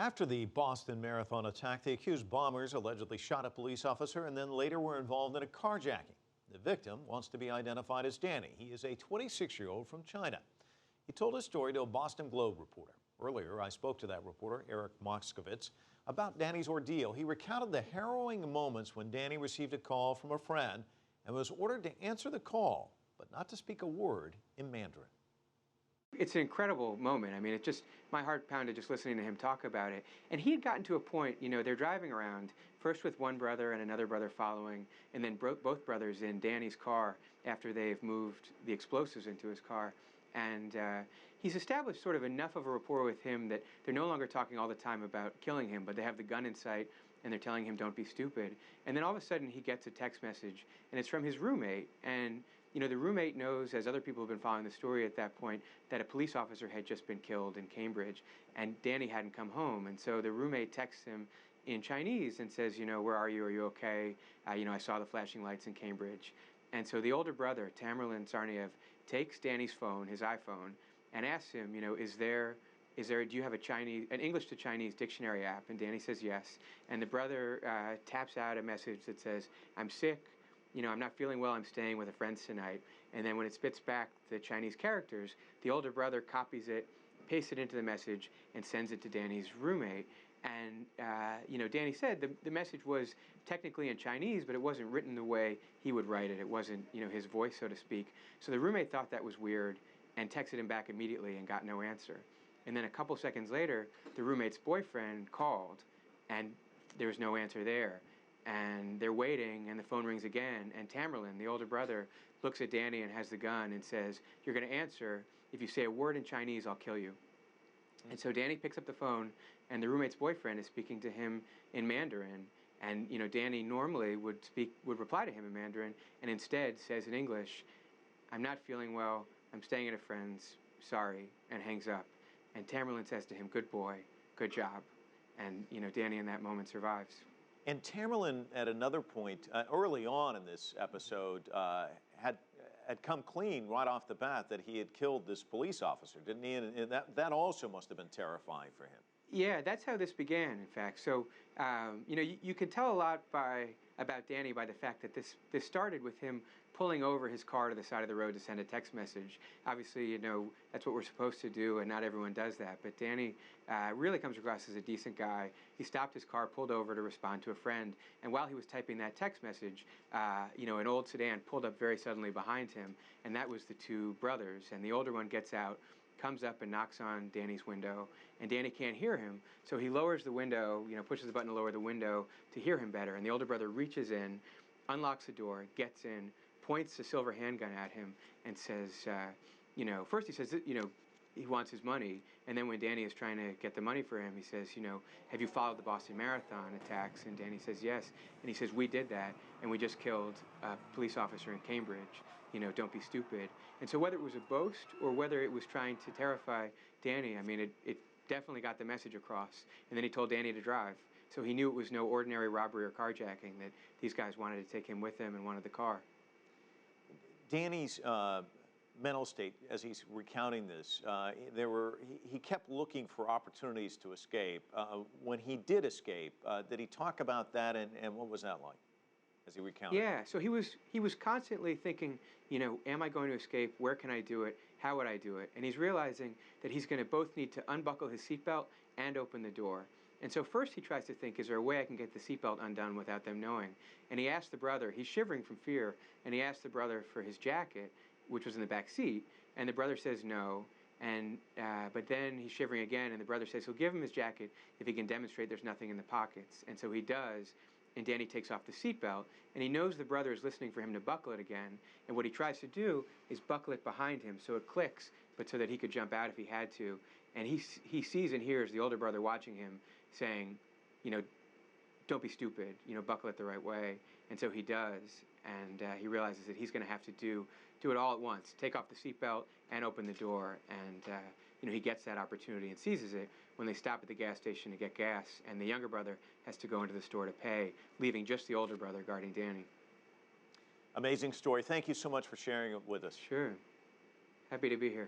After the Boston Marathon attack, the accused bombers allegedly shot a police officer and then later were involved in a carjacking. The victim wants to be identified as Danny. He is a 26-year-old from China. He told his story to a Boston Globe reporter. Earlier, I spoke to that reporter, Eric Moskowitz, about Danny's ordeal. He recounted the harrowing moments when Danny received a call from a friend and was ordered to answer the call, but not to speak a word in Mandarin. It's an incredible moment. I mean, my heart pounded just listening to him talk about it. And he had gotten to a point, they're driving around, first with one brother and another brother following, and then both brothers in Danny's car after they've moved the explosives into his car. And he's established sort of enough of a rapport with him that they're no longer talking all the time about killing him, but they have the gun in sight and they're telling him, don't be stupid. And then all of a sudden he gets a text message, and it's from his roommate. And the roommate knows, as other people have been following the story at that point, that a police officer had just been killed in Cambridge, and Danny hadn't come home. And so the roommate texts him in Chinese and says, where are you? Are you okay? I saw the flashing lights in Cambridge. And so the older brother, Tsarnaev, takes Danny's phone, his iPhone, and asks him, do you have an English to Chinese dictionary app? And Danny says yes. And the brother taps out a message that says, I'm sick. I'm not feeling well, I'm staying with a friend tonight. And then when it spits back the Chinese characters, the older brother copies it, pastes it into the message, and sends it to Danny's roommate. And, Danny said the message was technically in Chinese, but it wasn't written the way he would write it. It wasn't, his voice, so to speak. So the roommate thought that was weird and texted him back immediately and got no answer. And then a couple seconds later, the roommate's boyfriend called, and there was no answer there. And they're waiting, and the phone rings again, and Tamerlan, the older brother, looks at Danny and has the gun and says, you're going to answer. If you say a word in Chinese, I'll kill you. And so Danny picks up the phone, and the roommate's boyfriend is speaking to him in Mandarin. And Danny normally would reply to him in Mandarin, and instead says in English, I'm not feeling well, I'm staying at a friend's, sorry, and hangs up. And Tamerlan says to him, good boy, good job. And Danny in that moment survives. And Tamerlan, at another point, early on in this episode, had come clean right off the bat that he had killed this police officer, didn't he? And that also must have been terrifying for him. Yeah, that's how this began, in fact. So, you can tell a lot about Danny by the fact that this started with him pulling over his car to the side of the road to send a text message. Obviously, that's what we're supposed to do, and not everyone does that. But Danny really comes across as a decent guy. He stopped his car, pulled over to respond to a friend, and while he was typing that text message, an old sedan pulled up very suddenly behind him, and that was the two brothers. And the older one gets out, comes up and knocks on Danny's window, and Danny can't hear him, so he lowers the window, pushes the button to lower the window to hear him better. And the older brother reaches in, unlocks the door, gets in, points a silver handgun at him, and says, first he says, he wants his money, and then when Danny is trying to get the money for him, he says, have you followed the Boston Marathon attacks? And Danny says, yes. And he says, we did that, and we just killed a police officer in Cambridge. Don't be stupid. And so whether it was a boast or whether it was trying to terrify Danny, I mean, it definitely got the message across. And then he told Danny to drive. So he knew it was no ordinary robbery or carjacking, that these guys wanted to take him with them and wanted the car. Danny's mental state, as he's recounting this, he kept looking for opportunities to escape. When he did escape, did he talk about that, and what was that like as he recounted? Yeah, so he was constantly thinking, am I going to escape? Where can I do it? How would I do it? And he's realizing that he's going to both need to unbuckle his seatbelt and open the door. And so first he tries to think, is there a way I can get the seatbelt undone without them knowing? And he asked the brother, he's shivering from fear, and he asked the brother for his jacket, which was in the back seat, and the brother says no. And but then he's shivering again, and the brother says he'll give him his jacket if he can demonstrate there's nothing in the pockets. And so he does, and Danny takes off the seatbelt, and he knows the brother is listening for him to buckle it again. And what he tries to do is buckle it behind him so it clicks, but so that he could jump out if he had to. And he sees and hears the older brother watching him saying, don't be stupid, buckle it the right way. And so he does, and he realizes that he's going to have to do it all at once, take off the seatbelt and open the door. And he gets that opportunity and seizes it when they stop at the gas station to get gas, and the younger brother has to go into the store to pay, leaving just the older brother guarding Danny. Amazing story. Thank you so much for sharing it with us. Sure. Happy to be here.